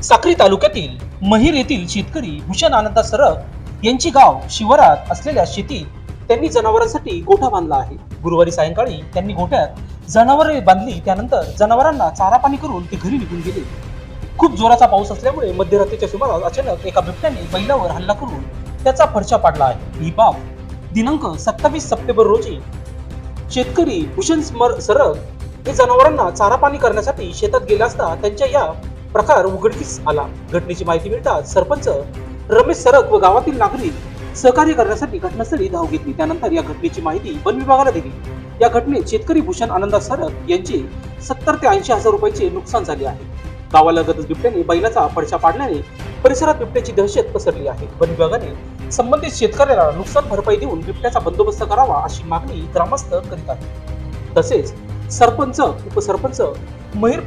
साक्री तालुक्यातील महिर येथील शेतकरी भूषण आनंद सरग यांची गाव शिवारात असलेल्या शेतीत त्यांनी जनावरांसाठी गोठा बांधला आहे. गुरुवारी सायंकाळी त्यांनी गोठ्यात जनावरे बांधली. त्यानंतर जनावरांना चारा पाणी करून ते घरी निघून गेले. खूप जोराचा पाऊस असल्यामुळे मध्यरात्रीच्या सुमारास अचानक एका बिबट्याने बैलावर हल्ला करून त्याचा फडशा पाडला आहे. ही बाब दिनांक 27 सप्टेंबर रोजी शेतकरी भूषण सरग हे जनावरांना चारा पाणी करण्यासाठी शेतात गेले असता त्यांच्या या प्रकार उघडकीस आला. घटनेची माहिती मिळताच सरपंच रमेश सरग व गावातील नागरिक सहकार्य करण्यासाठी घटनास्थळी धाव घेतली. त्यानंतर या घटनेची माहिती वन विभागाला दिली. या घटनेत शेतकरी भूषण आनंद सरग यांचे 70 ते 80 हजार रुपयाचे नुकसान झाले आहे. गावालगतच बिबट्याने बैलाचा फडशा पाडल्याने परिसरात बिबट्याची दहशत पसरली आहे. वन विभागाने संबंधित शेतकऱ्याला नुकसान भरपाई देऊन बिबट्याचा बंदोबस्त करावा अशी मागणी ग्रामस्थ करीत आहेत. तसेच सरपंच उपसरपंच महिर